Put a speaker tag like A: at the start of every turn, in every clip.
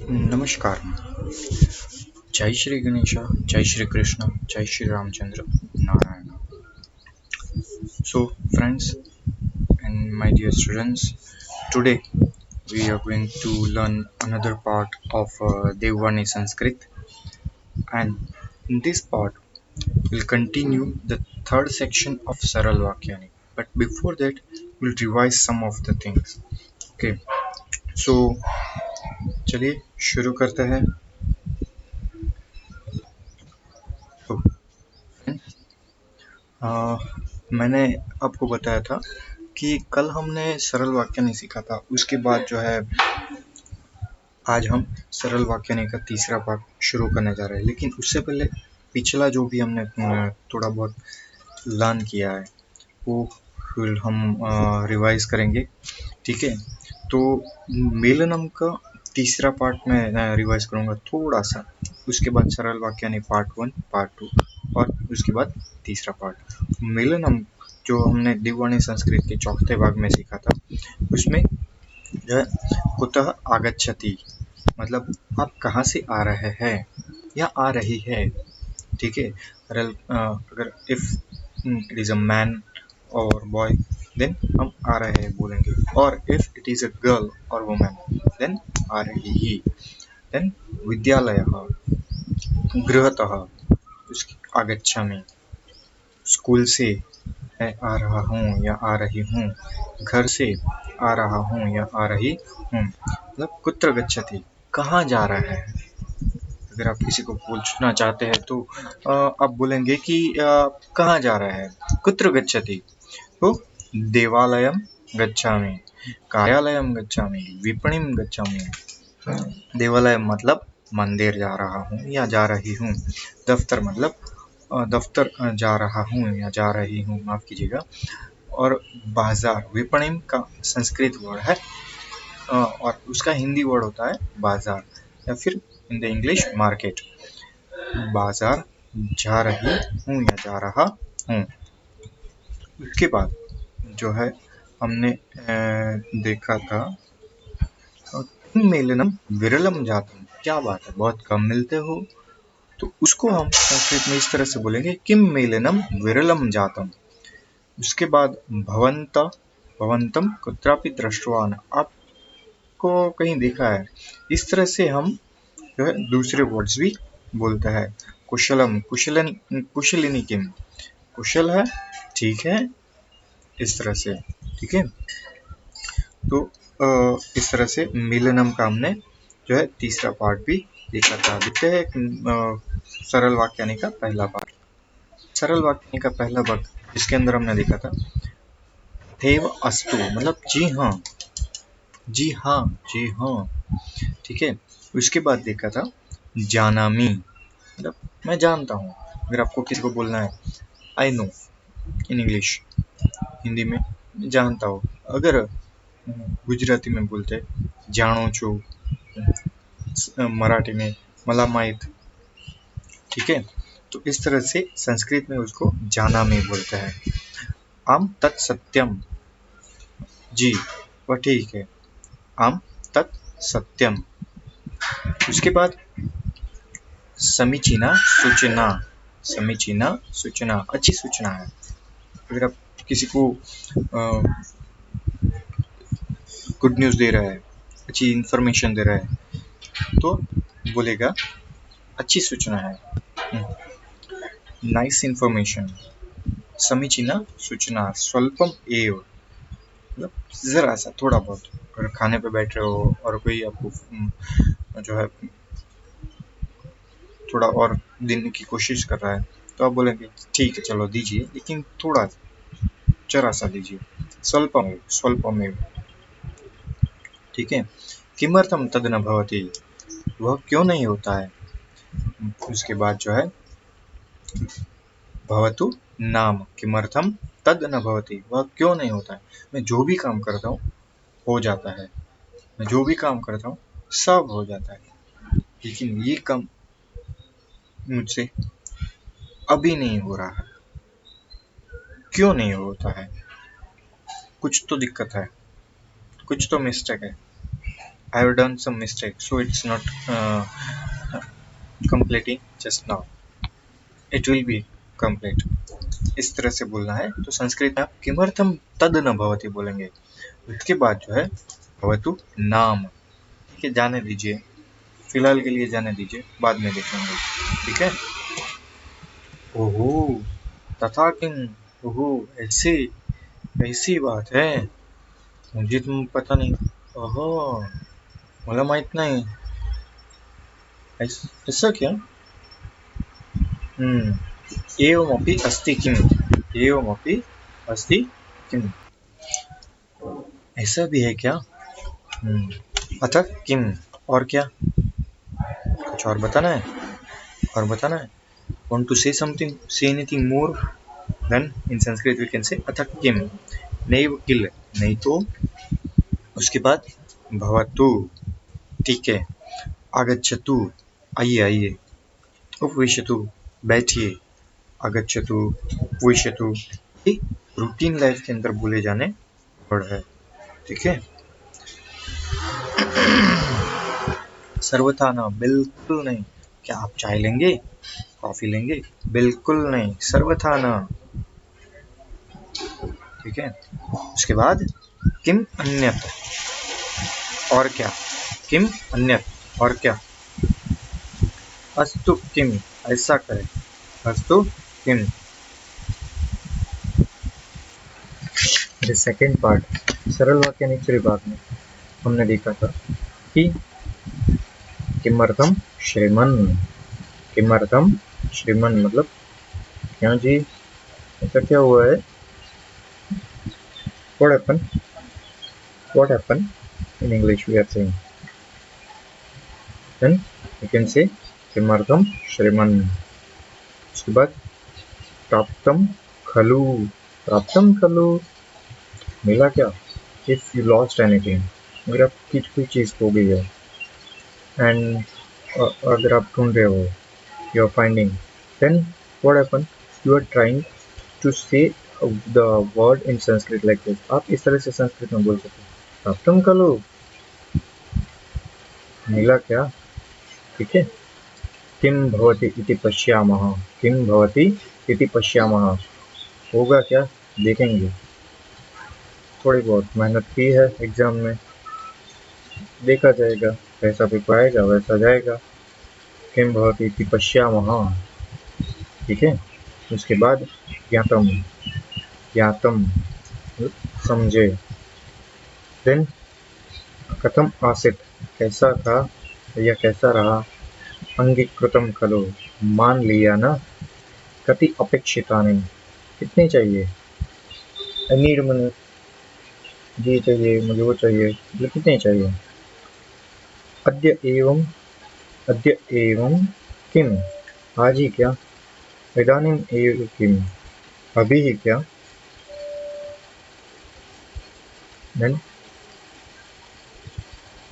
A: नमस्कार। जय श्री गणेशा, जय श्री कृष्ण, जय Shri Ramchandra, Narayan. So, friends and my dear students, today we are going to learn another part of Devvani Sanskrit, and in this part we'll continue the third section of Saral Vakyani. But before that, we'll revise some of the things. Okay, so चलिए शुरू करते हैं। तो आ, मैंने आपको बताया था कि कल हमने सरल वाक्य नहीं सीखा था। उसके बाद जो है आज हम सरल वाक्य नहीं का तीसरा पार्ट शुरू करने जा रहे हैं, लेकिन उससे पहले पिछला जो भी हमने थोड़ा बहुत लर्न किया है वो फिर हम रिवाइज करेंगे। ठीक है, तो मेलनम का तीसरा पार्ट में रिवाइज करूँगा थोड़ा सा, उसके बाद सरल वाक्य नहीं पार्ट 1 पार्ट 2 और उसके बाद तीसरा पार्ट। मेलनम जो हमने दिव्वाणी संस्कृत के चौथे भाग में सीखा था, उसमें जो है कुतः आगच्छति मतलब आप कहाँ से आ रहे हैं या आ रही है। ठीक है, अगर if it is a man और बॉय देन हम आ रहे हैं बोलेंगे, और if it is a girl और वुमेन देन आ रही ही। देन विद्यालयः गृहतः उसकी आगच्छामि, स्कूल से मैं आ रहा हूँ या आ रही हूँ, घर से आ रहा हूँ या आ रही हूँ। मतलब कुत्र गच्छति कहाँ जा रहा है। अगर आप किसी को पूछना चाहते हैं तो आप बोलेंगे कि कहाँ जा रहा है, कुत्र गच्छति। तो देवालयं गच्छामि, कार्यालयं गच्छामि, विपणिं गच्छामि। देवालय मतलब मंदिर जा रहा हूँ या जा रही हूँ, दफ्तर मतलब दफ्तर जा रहा हूँ या जा रही हूँ, माफ़ कीजिएगा। और बाजार विपणि का संस्कृत वर्ड है और उसका हिंदी वर्ड होता है बाजार या फिर इन द इंग्लिश मार्केट। बाजार जा रही हूँ या जा रहा हूँ। उसके बाद जो है हमने देखा था किम मेलनम विरलम जातम, क्या बात है बहुत कम मिलते हो। तो उसको हम संस्कृत में इस तरह से बोलेंगे किम मेलनम विरलम जातम। उसके बाद भवंतम कुत्रापि दृष्टवान, आपको कहीं देखा है। इस तरह से हम जो है दूसरे वर्ड्स भी बोलते हैं। कुशलम कुशलिनी किम, कुशल है ठीक है, इस तरह से। ठीक है, तो इस तरह से मिलनम का हमने जो है तीसरा पार्ट भी देखा था। देखते हैं सरल वाक्यानि का पहला पार्ट। सरल वाक्यानि का पहला भाग इसके अंदर हमने देखा था तथैव अस्तु मतलब जी हाँ, जी हाँ, जी हाँ। ठीक है, उसके बाद देखा था जानामी मतलब मैं जानता हूँ। अगर आपको किसी को बोलना है I know in English, Hindi में जानता हूँ। अगर गुजराती में बोलते जानो छो, मराठी में मला माहित। ठीक है, तो इस तरह से संस्कृत में उसको जाना में बोलते हैं। आम तत्सत्यम, जी वह ठीक है, आम तत्सत्यम। उसके बाद समीचीना सूचना, समीचीना सूचना अच्छी सूचना है। अगर आप किसी को गुड न्यूज़ दे रहा है, अच्छी इन्फॉर्मेशन दे रहा है, तो बोलेगा अच्छी सूचना है, नाइस इन्फॉर्मेशन। समीचीना सूचना स्वल्पम एव मतलब ज़रा सा थोड़ा बहुत। अगर खाने पे बैठ रहे हो और कोई आपको जो है थोड़ा और देने की कोशिश कर रहा है, तो आप बोलेंगे ठीक है चलो दीजिए, लेकिन थोड़ा जरा सा दीजिए, स्वल्पमेव स्वल्पमेव। ठीक है, किमर्थम तद न भवति, वह क्यों नहीं होता है। उसके बाद जो है भवतु नाम किमर्थम तद न भवति, वह क्यों नहीं होता है। मैं जो भी काम करता हूँ हो जाता है, मैं जो भी काम करता हूँ सब हो जाता है, लेकिन ये काम मुझसे अभी नहीं हो रहा है। क्यों नहीं होता है, कुछ तो दिक्कत है, कुछ तो मिस्टेक है। I have done some mistake, so it's not completing just now. It will be complete. इस तरह से बोलना है। तो संस्कृत में आप किमर्थम तद न भवति बोलेंगे। उसके बाद जो है भवतु नाम। ठीक है, जाने दीजिए, फिलहाल के लिए जाने दीजिए, बाद में देखेंगे। ठीक है। ओहो, तथा किम। ओहो, ऐसी ऐसी बात है, मुझे तुम पता नहीं। ओहो, मला माहित नाही। ऐसा क्या? एवमपि अस्ति किम। एवमपि अस्ति किम, ऐसा भी है क्या? अतः किम, और क्या? कुछ और बताना है? और बताना है? Want to say something? Say anything more? Then in Sanskrit we can say अतः किम। नैव किल, नहीं तो। उसके बाद भवतु, ठीक है। आगच्छतु, आइए आइए। उपविशतु, बैठिए। आगच्छतु, उपविशतु। रूटीन लाइफ के अंदर बोले जाने वर्ड है। ठीक है। सर्वथा ना, बिल्कुल नहीं। क्या आप चाय लेंगे, कॉफी लेंगे? बिल्कुल नहीं, सर्वथा ना। ठीक है। उसके बाद किम अन्यत, और क्या? किम अन्यत, और क्या? अस्तु किम, ऐसा करें। अस्तु किम। सेकेंड पार्ट सरल वाक्य निचले भाग में हमने देखा था कि किमर्थम श्रीमन। किमर्थम श्रीमन मतलब क्या जी, ऐसा क्या हुआ है? What happened? What happened? In English we are saying. Then you can say किमर्थम श्रीमन। उसके बाद प्राप्तम खलु। प्राप्तम खलु, मिला क्या? If you lost anything, अगर आपकी कोई चीज़ खो गई है एंड अगर आप ढूंढ रहे हो, you are finding, then what happened? You are trying to say the word in Sanskrit like this. आप इस तरह से संस्कृत में बोल सकते हैं, प्राप्तम खलु, मिला क्या? ठीक है। किम भवति इति पश्यामः। किम भवति इति पश्यामः, होगा क्या, देखेंगे। थोड़ी बहुत मेहनत की है एग्जाम में, देखा जाएगा, जैसा पेपर आएगा वैसा जाएगा। किम भवति इति पश्यामः, ठीक है। उसके बाद ज्ञातम। ज्ञातम समझे। देन कथम आसीत्, कैसा था या कैसा रहा। अंगीकृतम खलु, मान लिया ना। कति अपेक्षितानि, कितने चाहिए। आई नीड मनी, ये चाहिए मुझे, वो चाहिए, मतलब कितने चाहिए। अद्य एवं, अद्य एवं किम, आज ही क्या। इदानीम एव किम, अभी ही क्या। देन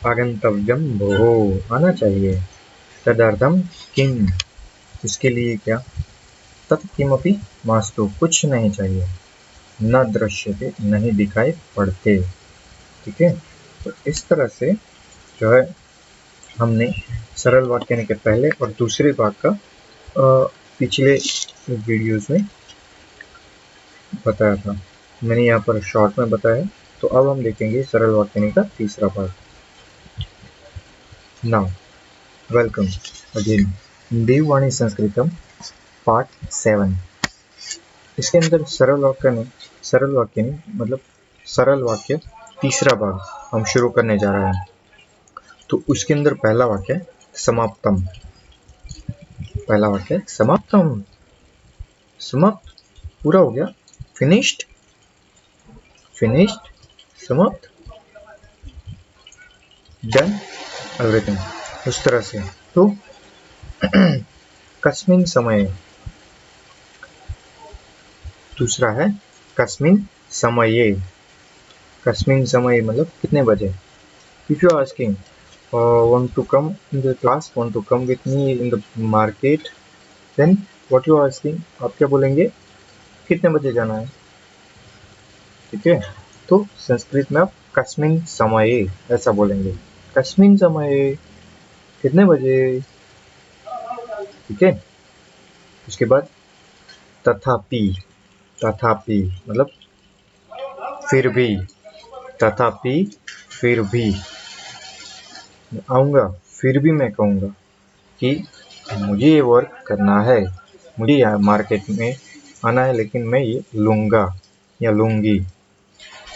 A: आगंतव्यम भोः, आना चाहिए। तदर्थम किम, इसके लिए क्या। तत् किमपि मास्तु, कुछ नहीं चाहिए। न दृश्यते, नहीं दिखाई पड़ते। ठीक है। तो इस तरह से जो है हमने सरल वाक्य के पहले और दूसरे भाग का पिछले वीडियोस में बताया था। मैंने यहाँ पर शॉर्ट में बताया। तो अब हम देखेंगे सरल वाक्य का तीसरा भाग। नाउ वेलकम अगेन देववाणी संस्कृतम पार्ट 7। इसके अंदर सरल वाक्य मतलब सरल वाक्य तीसरा भाग हम शुरू करने जा रहे हैं। तो उसके अंदर पहला वाक्य समाप्तम। पहला वाक्य समाप्तम, समाप्त, पूरा हो गया। फिनिश्ड, फिनिश्ड, समाप्त, डन, एवरीथिंग, उस तरह से। तो कस्मिन समय, दूसरा है कस्मिन समये। कस्मिन समय मतलब कितने बजे। If you are asking want to come in the class, want to come with me in the market, then what you are asking, आप क्या बोलेंगे, कितने बजे जाना है। ठीक है। तो संस्कृत में आप कस्मिन समये ऐसा बोलेंगे। कस्मिन समये, कितने बजे, ठीक है। उसके बाद तथापि, तथापि मतलब फिर भी, तथापि फिर भी आऊँगा, फिर भी मैं कहूँगा कि मुझे ये वर्क करना है, मुझे यहाँ मार्केट में आना है, लेकिन मैं ये लूँगा या लूँगी,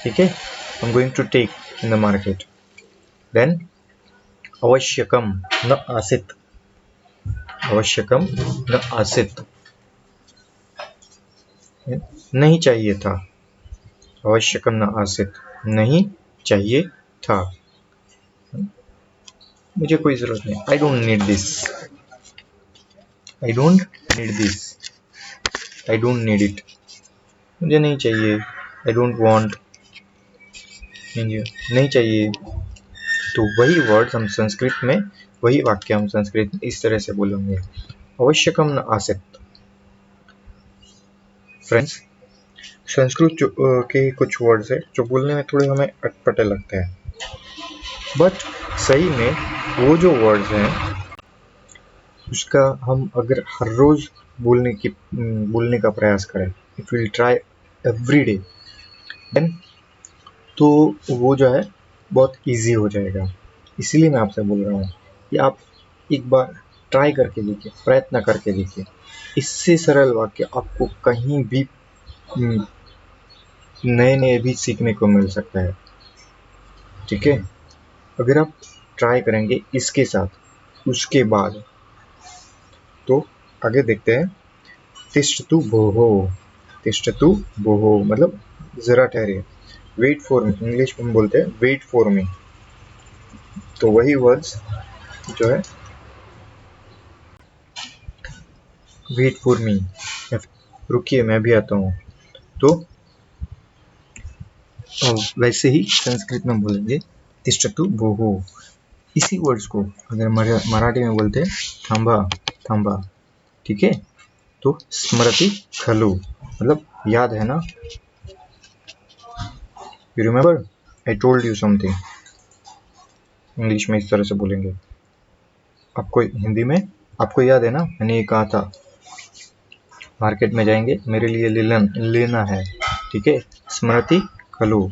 A: ठीक है। I am going to take in the market. Then आवश्यकम न आसित, आवश्यकम न आसित नहीं चाहिए था, आवश्यकम न आसित नहीं चाहिए था, मुझे कोई ज़रूरत नहीं, I don't need this, I don't need this, I don't need it, मुझे नहीं चाहिए, आई डोंट वांट, नहीं चाहिए। तो वही वर्ड्स हम संस्कृत में, वही वाक्य हम संस्कृत में इस तरह से बोलेंगे, आवश्यकम न आसित। फ्रेंड्स, संस्कृत के कुछ वर्ड्स है जो बोलने में थोड़े हमें अटपटे लगते हैं, बट सही में वो जो वर्ड्स हैं उसका हम अगर हर रोज बोलने का प्रयास करें, if will try every day, then तो वो जो है बहुत इजी हो जाएगा। इसीलिए मैं आपसे बोल रहा हूँ कि आप एक बार ट्राई करके देखिए, प्रयत्न करके देखिए, इससे सरल वाक्य आपको कहीं भी नए नए भी सीखने को मिल सकता है, ठीक है। अगर आप ट्राई करेंगे इसके साथ उसके बाद, तो आगे देखते हैं। तिष्ठतु भोः, तिष्ठतु भोः मतलब जरा ठहरिए, वेट फॉर मी, इंग्लिश में बोलते हैं वेट फॉर मी, तो वही वर्ड्स जो है वेट फॉर मी, रुकिए मैं भी आता हूँ, तो वैसे ही संस्कृत में बोलेंगे तिष्ठतु भोः। इसी वर्ड्स को अगर मराठी में बोलते हैं थांबा, थांबा, ठीक है। तो स्मरति खलु मतलब याद है ना, you remember I told you something, English में इस तरह से बोलेंगे। आपको हिंदी में आपको याद है ना, मैंने ये कहा था मार्केट में जाएंगे, मेरे लिए लेना है, ठीक है। स्मरति खलु,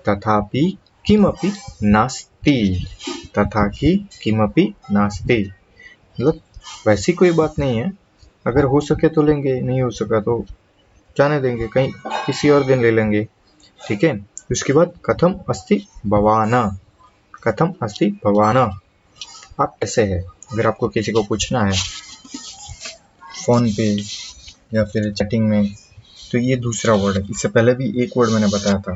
A: तथापि किमपि नास्ति, तथापि किमपि नास्ति मतलब वैसी कोई बात नहीं है, अगर हो सके तो लेंगे, नहीं हो सका तो जाने देंगे, कहीं किसी और दिन ले लेंगे, ठीक है। उसके बाद कथम अस्ति भवान, कथम अस्ति भवान आप कैसे हैं, अगर आपको किसी को पूछना है फ़ोन पे या फिर चैटिंग में, तो ये दूसरा वर्ड है। इससे पहले भी एक वर्ड मैंने बताया था,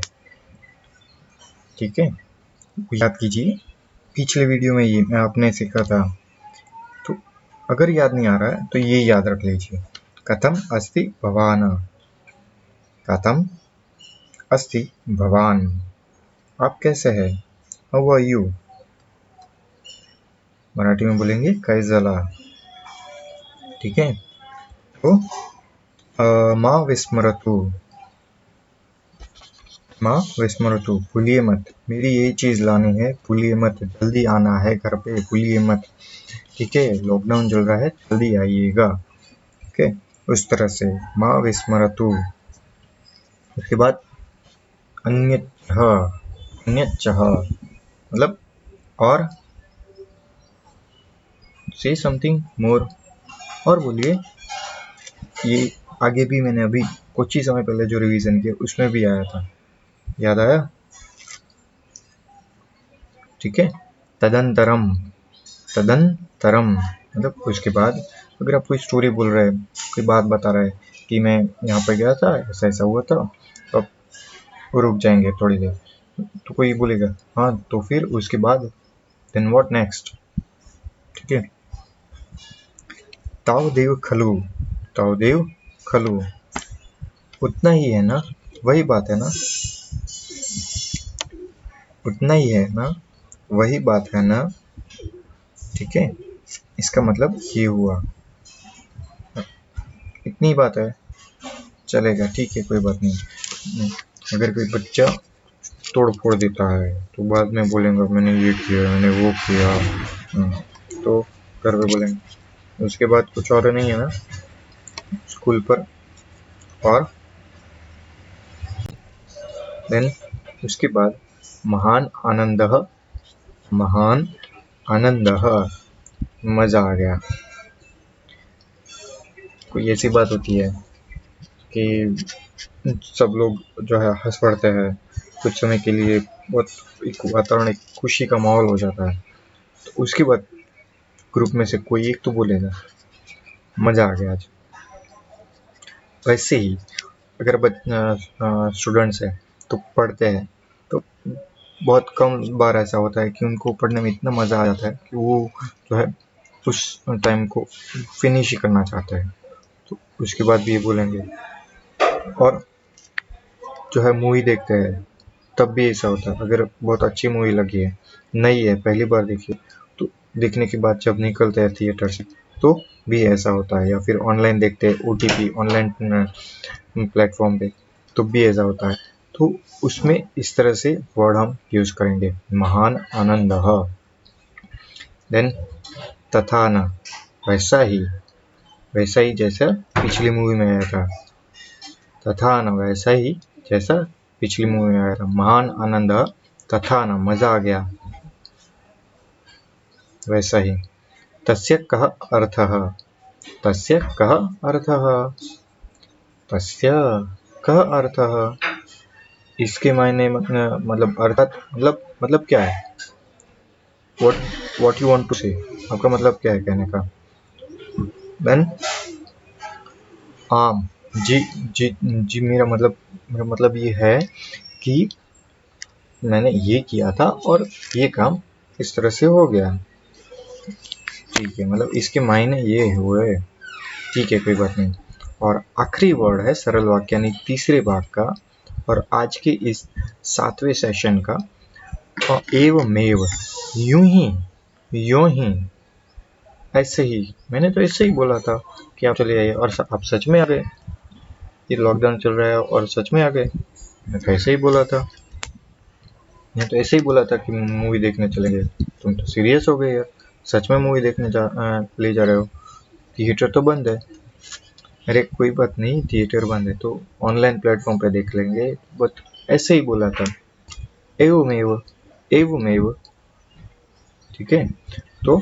A: ठीक है, याद कीजिए, पिछले वीडियो में ये मैं आपने सीखा था, तो अगर याद नहीं आ रहा है तो ये याद रख लीजिए, कथम अस्ति भवान, कथम अस्ति भवान आप कैसे हैं, हाउ आर यू, मराठी में बोलेंगे कैजला, ठीक है। तो माँ विस्मरतु, माँ विस्मरतु भूलिए मत, मेरी ये चीज़ लानी है, भूलिए मत, जल्दी आना है घर पे, भूलिए मत, ठीक है, लॉकडाउन चल रहा है, जल्दी आइएगा, ठीक है, उस तरह से माँ विस्मरतु। उसके बाद अन्यच्च, अन्यच्च मतलब और, से समथिंग मोर, और बोलिए। ये आगे भी मैंने अभी कुछ ही समय पहले जो रिवीजन किया उसमें भी आया था, याद आया, ठीक है। तदंतरम, तदंतरम मतलब उसके बाद, अगर आप कोई स्टोरी बोल रहे हैं, कोई बात बता रहे हैं कि मैं यहाँ पे गया था, ऐसा ऐसा हुआ था, तो आप रुक जाएंगे थोड़ी देर, तो कोई बोलेगा हाँ, तो फिर उसके बाद देन व्हाट नेक्स्ट, ठीक है। तावदेव खलु, तावदेव खलु उतना ही है ना, वही बात है ना, उतना ही है ना, वही बात है ना, ठीक है। इसका मतलब ये हुआ, इतनी बात है, चलेगा, ठीक है, कोई बात नहीं। अगर कोई बच्चा तोड़ फोड़ देता है तो बाद में बोलेंगे मैंने ये किया, मैंने वो किया, तो घर पे बोलेंगे। उसके बाद कुछ और नहीं है ना स्कूल पर। और देन उसके बाद महान आनंदः, मजा आ गया। कोई ऐसी बात होती है कि सब लोग जो है हंस पड़ते हैं, कुछ समय के लिए बहुत एक वातावरण, एक खुशी का माहौल हो जाता है। तो उसके बाद ग्रुप में से कोई एक तो बोलेगा मजा आ गया आज। वैसे ही अगर स्टूडेंट्स है तो पढ़ते हैं तो बहुत कम बार ऐसा होता है कि उनको पढ़ने में इतना मजा आ जाता है कि वो जो है उस टाइम को फिनिश ही करना चाहते हैं। तो उसके बाद भी ये बोलेंगे। और जो है मूवी देखते हैं तब भी ऐसा होता है, अगर बहुत अच्छी मूवी लगी है, नई है, पहली बार देखी है, तो देखने के बाद जब निकलते हैं थिएटर से तो भी ऐसा होता है। या फिर ऑनलाइन देखते हैं OTP ऑनलाइन प्लेटफॉर्म पे तो भी ऐसा होता है। तो उसमें इस तरह से वर्ड हम यूज करेंगे, महान आनंदः। देन तथा न, वैसा ही जैसा पिछली मूवी में आया था। तथा न, वैसा ही जैसा पिछली मूवी में आया था। महान आनंद तथा न, मजा आ गया वैसा ही। तस्य कः अर्थः, तस्य कः अर्थः, तस्य कः अर्थः, इसके मायने मतलब अर्थात मतलब क्या है। what you want to say, आपका मतलब क्या है कहने का। देन आम, जी जी जी, मेरा मतलब ये है कि मैंने ये किया था और ये काम इस तरह से हो गया। ठीक है, मतलब इसके मायने ये हुए। ठीक है, कोई बात नहीं। और आखिरी वर्ड है सरल वाक्य यानी तीसरे भाग का, और आज के इस 7वें सेशन का एवमेव, यूं ही, ऐसे ही। मैंने तो ऐसे ही बोला था कि आप चले आइए और आप सच में आ गए। ये लॉकडाउन चल रहा है और सच में आ गए। मैं तो ऐसे ही बोला था, मैं तो ऐसे ही बोला था कि मूवी देखने चलेंगे। तुम तो सीरियस हो गए यार, सच में मूवी देखने ले जा रहे हो। थिएटर तो बंद है। अरे कोई बात नहीं, थिएटर बंद है तो ऑनलाइन प्लेटफॉर्म पे देख लेंगे, बट ऐसे ही बोला था। एवमेव, ठीक है। तो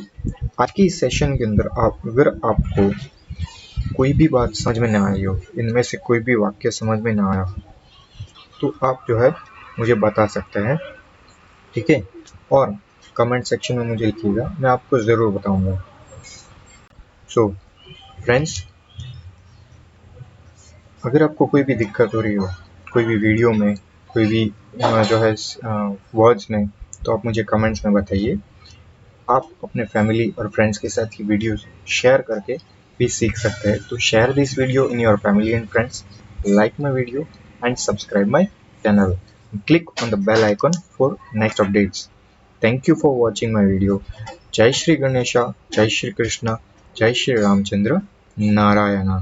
A: आज की इस सेशन के अंदर अगर आपको कोई भी बात समझ में ना आई हो, इनमें से कोई भी वाक्य समझ में ना आया हो, तो आप जो है मुझे बता सकते हैं, ठीक है। और कमेंट सेक्शन में मुझे लिखिएगा, मैं आपको ज़रूर बताऊंगा। सो फ्रेंड्स, अगर आपको कोई भी दिक्कत हो रही हो, कोई भी वीडियो में, कोई भी जो है वर्ड्स में, तो आप मुझे कमेंट्स में बताइए। आप अपने फैमिली और फ्रेंड्स के साथ ये वीडियो शेयर करके भी सीख सकते हैं। तो share this video in your family and friends, like my video and subscribe my channel. Click on the bell icon for next updates. Thank you for watching my video. Jai Shri Ganesha, Jai Shri Krishna, Jai Shri Ramchandra, Narayana.